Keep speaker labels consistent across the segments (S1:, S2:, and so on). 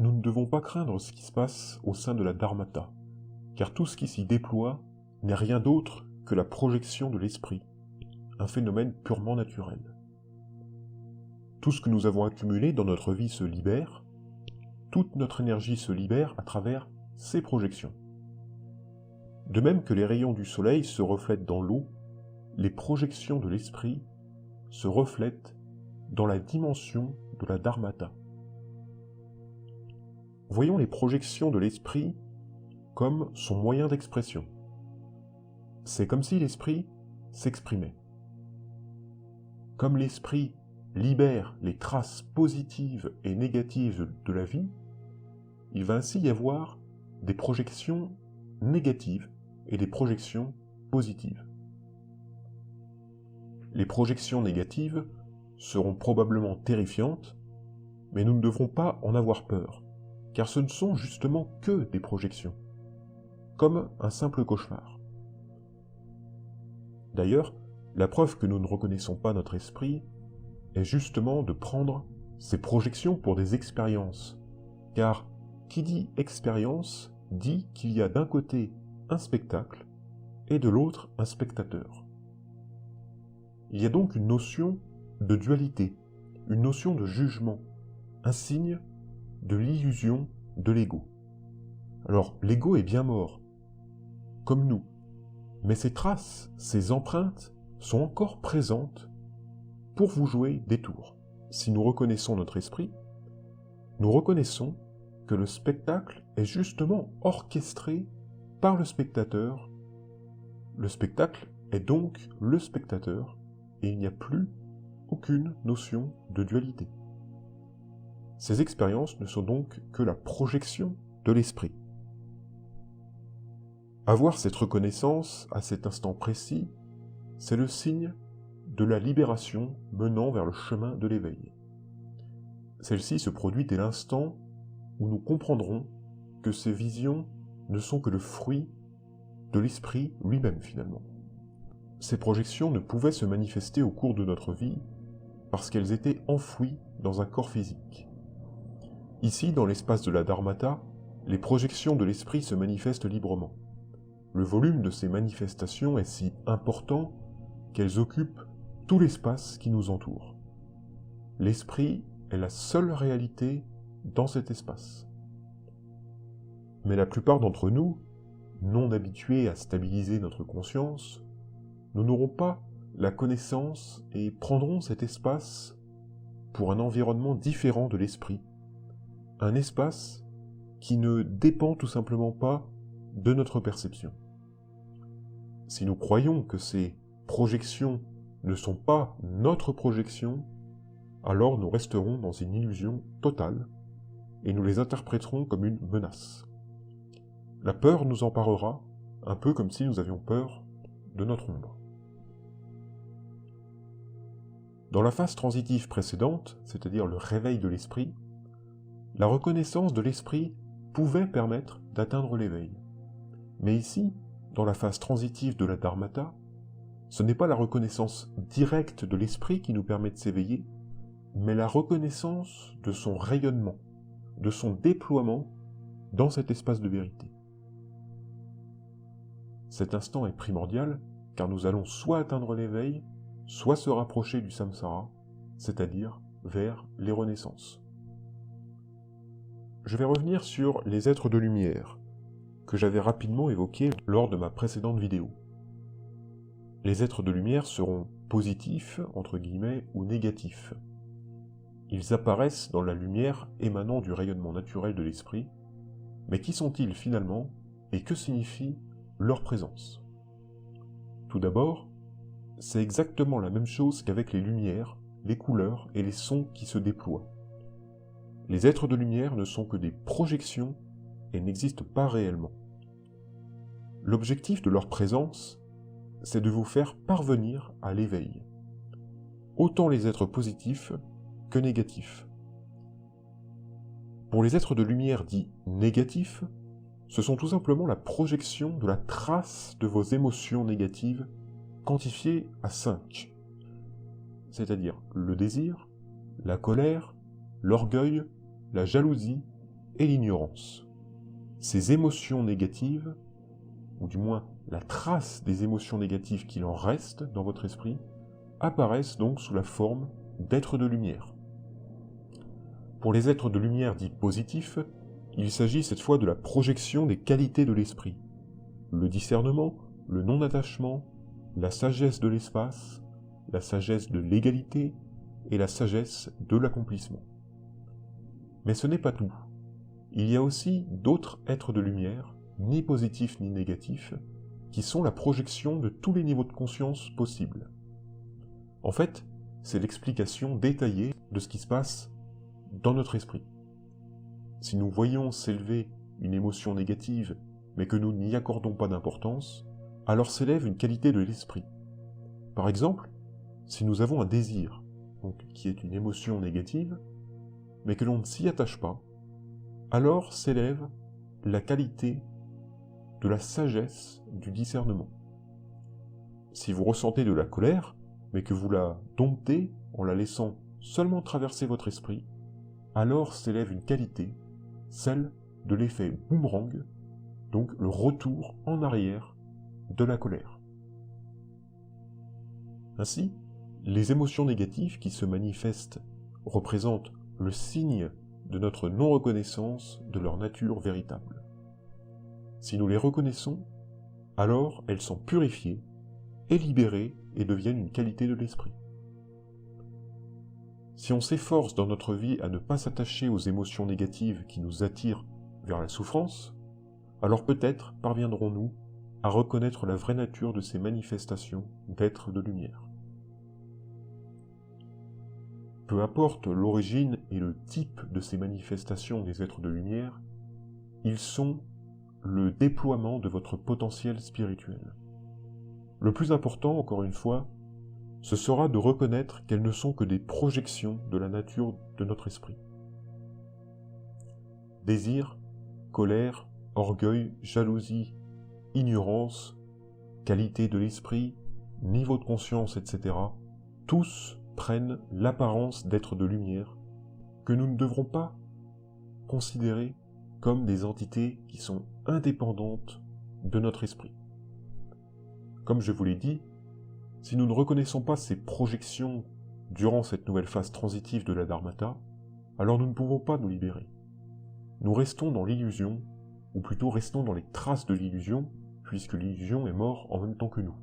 S1: nous ne devons pas craindre ce qui se passe au sein de la Dharmata, car tout ce qui s'y déploie n'est rien d'autre que la projection de l'esprit, un phénomène purement naturel. Tout ce que nous avons accumulé dans notre vie se libère, toute notre énergie se libère à travers ces projections. De même que les rayons du soleil se reflètent dans l'eau, les projections de l'esprit se reflètent dans la dimension de la Dharmata. Voyons les projections de l'esprit comme son moyen d'expression. C'est comme si l'esprit s'exprimait. Comme l'esprit libère les traces positives et négatives de la vie, il va ainsi y avoir des projections négatives et des projections positives. Les projections négatives seront probablement terrifiantes, mais nous ne devrons pas en avoir peur, car ce ne sont justement que des projections, comme un simple cauchemar. D'ailleurs, la preuve que nous ne reconnaissons pas notre esprit est justement de prendre ces projections pour des expériences, car qui dit expérience dit qu'il y a d'un côté un spectacle et de l'autre un spectateur. Il y a donc une notion de dualité, une notion de jugement, un signe de l'illusion de l'ego. Alors, l'ego est bien mort, comme nous, mais ses traces, ses empreintes sont encore présentes pour vous jouer des tours. Si nous reconnaissons notre esprit, nous reconnaissons que le spectacle est justement orchestré par le spectateur. Le spectacle est donc le spectateur, et il n'y a plus aucune notion de dualité. Ces expériences ne sont donc que la projection de l'esprit. Avoir cette reconnaissance à cet instant précis, c'est le signe de la libération menant vers le chemin de l'éveil. Celle-ci se produit dès l'instant où nous comprendrons que ces visions ne sont que le fruit de l'esprit lui-même finalement. Ces projections ne pouvaient se manifester au cours de notre vie parce qu'elles étaient enfouies dans un corps physique. Ici, dans l'espace de la Dharmata, les projections de l'esprit se manifestent librement. Le volume de ces manifestations est si important qu'elles occupent tout l'espace qui nous entoure. L'esprit est la seule réalité dans cet espace. Mais la plupart d'entre nous, non habitués à stabiliser notre conscience, nous n'aurons pas la connaissance et prendrons cet espace pour un environnement différent de l'esprit, un espace qui ne dépend tout simplement pas de notre perception. Si nous croyons que ces projections ne sont pas notre projection, alors nous resterons dans une illusion totale et nous les interpréterons comme une menace. La peur nous emparera, un peu comme si nous avions peur de notre ombre. Dans la phase transitive précédente, c'est-à-dire le réveil de l'esprit, la reconnaissance de l'esprit pouvait permettre d'atteindre l'éveil. Mais ici, dans la phase transitive de la Dharmata, ce n'est pas la reconnaissance directe de l'esprit qui nous permet de s'éveiller, mais la reconnaissance de son rayonnement, de son déploiement dans cet espace de vérité. Cet instant est primordial car nous allons soit atteindre l'éveil, soit se rapprocher du samsara, c'est-à-dire vers les renaissances. Je vais revenir sur les êtres de lumière, que j'avais rapidement évoqués lors de ma précédente vidéo. Les êtres de lumière seront positifs, entre guillemets, ou négatifs. Ils apparaissent dans la lumière émanant du rayonnement naturel de l'esprit, mais qui sont-ils finalement et que signifie leur présence? Tout d'abord, c'est exactement la même chose qu'avec les lumières, les couleurs et les sons qui se déploient. Les êtres de lumière ne sont que des projections et n'existent pas réellement. L'objectif de leur présence, c'est de vous faire parvenir à l'éveil. Autant les êtres positifs que négatifs. Pour les êtres de lumière dits négatifs, ce sont tout simplement la projection de la trace de vos émotions négatives quantifiées à 5, c'est-à-dire le désir, la colère, l'orgueil, la jalousie, et l'ignorance. Ces émotions négatives, ou du moins la trace des émotions négatives qu'il en reste dans votre esprit, apparaissent donc sous la forme d'êtres de lumière. Pour les êtres de lumière dits positifs, il s'agit cette fois de la projection des qualités de l'esprit. Le discernement, le non-attachement, la sagesse de l'espace, la sagesse de l'égalité et la sagesse de l'accomplissement. Mais ce n'est pas tout. Il y a aussi d'autres êtres de lumière, ni positifs ni négatifs, qui sont la projection de tous les niveaux de conscience possibles. En fait, c'est l'explication détaillée de ce qui se passe dans notre esprit. Si nous voyons s'élever une émotion négative, mais que nous n'y accordons pas d'importance, alors s'élève une qualité de l'esprit. Par exemple, si nous avons un désir, donc qui est une émotion négative, mais que l'on ne s'y attache pas, alors s'élève la qualité de la sagesse du discernement. Si vous ressentez de la colère, mais que vous la domptez en la laissant seulement traverser votre esprit, alors s'élève une qualité, celle de l'effet boomerang, donc le retour en arrière de la colère. Ainsi, les émotions négatives qui se manifestent représentent le signe de notre non-reconnaissance de leur nature véritable. Si nous les reconnaissons, alors elles sont purifiées et libérées et deviennent une qualité de l'esprit. Si on s'efforce dans notre vie à ne pas s'attacher aux émotions négatives qui nous attirent vers la souffrance, alors peut-être parviendrons-nous à reconnaître la vraie nature de ces manifestations d'êtres de lumière. Peu importe l'origine et le type de ces manifestations des êtres de lumière, ils sont le déploiement de votre potentiel spirituel. Le plus important, encore une fois, ce sera de reconnaître qu'elles ne sont que des projections de la nature de notre esprit. Désir, colère, orgueil, jalousie, ignorance, qualité de l'esprit, niveau de conscience, etc., tous prennent l'apparence d'êtres de lumière que nous ne devrons pas considérer comme des entités qui sont indépendantes de notre esprit. Comme je vous l'ai dit, si nous ne reconnaissons pas ces projections durant cette nouvelle phase transitive de la Dharmata, alors nous ne pouvons pas nous libérer. Nous restons dans l'illusion, ou plutôt restons dans les traces de l'illusion, puisque l'illusion est morte en même temps que nous.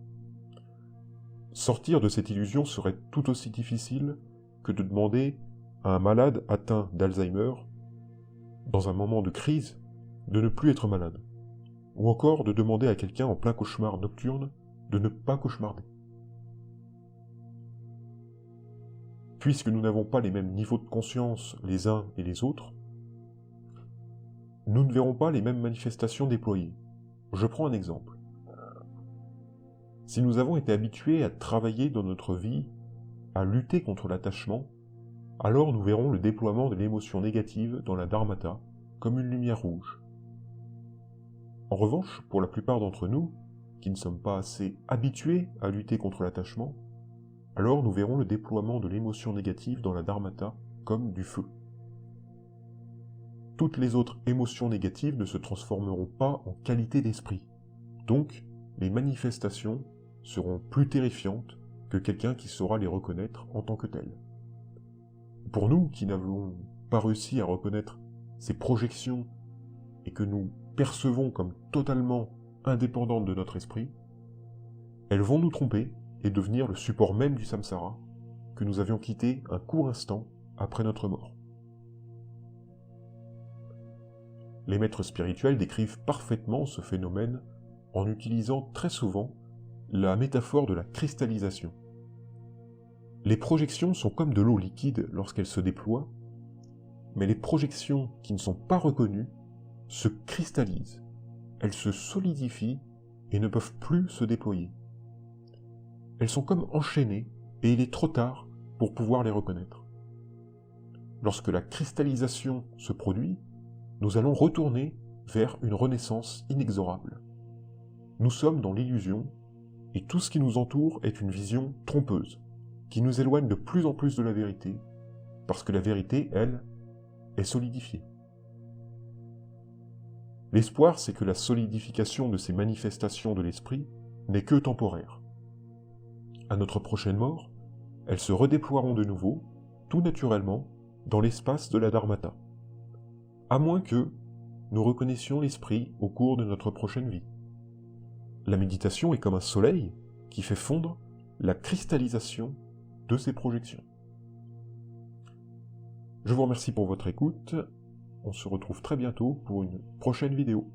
S1: Sortir de cette illusion serait tout aussi difficile que de demander à un malade atteint d'Alzheimer, dans un moment de crise, de ne plus être malade, ou encore de demander à quelqu'un en plein cauchemar nocturne de ne pas cauchemarder. Puisque nous n'avons pas les mêmes niveaux de conscience les uns et les autres, nous ne verrons pas les mêmes manifestations déployées. Je prends un exemple. Si nous avons été habitués à travailler dans notre vie, à lutter contre l'attachement, alors nous verrons le déploiement de l'émotion négative dans la Dharmata comme une lumière rouge. En revanche, pour la plupart d'entre nous, qui ne sommes pas assez habitués à lutter contre l'attachement, alors nous verrons le déploiement de l'émotion négative dans la Dharmata comme du feu. Toutes les autres émotions négatives ne se transformeront pas en qualité d'esprit. Donc, les manifestations seront plus terrifiantes que quelqu'un qui saura les reconnaître en tant que telles. Pour nous qui n'avons pas réussi à reconnaître ces projections et que nous percevons comme totalement indépendantes de notre esprit, elles vont nous tromper et devenir le support même du samsara que nous avions quitté un court instant après notre mort. Les maîtres spirituels décrivent parfaitement ce phénomène en utilisant très souvent la métaphore de la cristallisation. Les projections sont comme de l'eau liquide lorsqu'elles se déploient, mais les projections qui ne sont pas reconnues se cristallisent, elles se solidifient et ne peuvent plus se déployer. Elles sont comme enchaînées et il est trop tard pour pouvoir les reconnaître. Lorsque la cristallisation se produit, nous allons retourner vers une renaissance inexorable. Nous sommes dans l'illusion et tout ce qui nous entoure est une vision trompeuse, qui nous éloigne de plus en plus de la vérité, parce que la vérité, elle, est solidifiée. L'espoir, c'est que la solidification de ces manifestations de l'esprit n'est que temporaire. À notre prochaine mort, elles se redéploieront de nouveau, tout naturellement, dans l'espace de la Dharmata. À moins que nous reconnaissions l'esprit au cours de notre prochaine vie. La méditation est comme un soleil qui fait fondre la cristallisation de ces projections. Je vous remercie pour votre écoute. On se retrouve très bientôt pour une prochaine vidéo.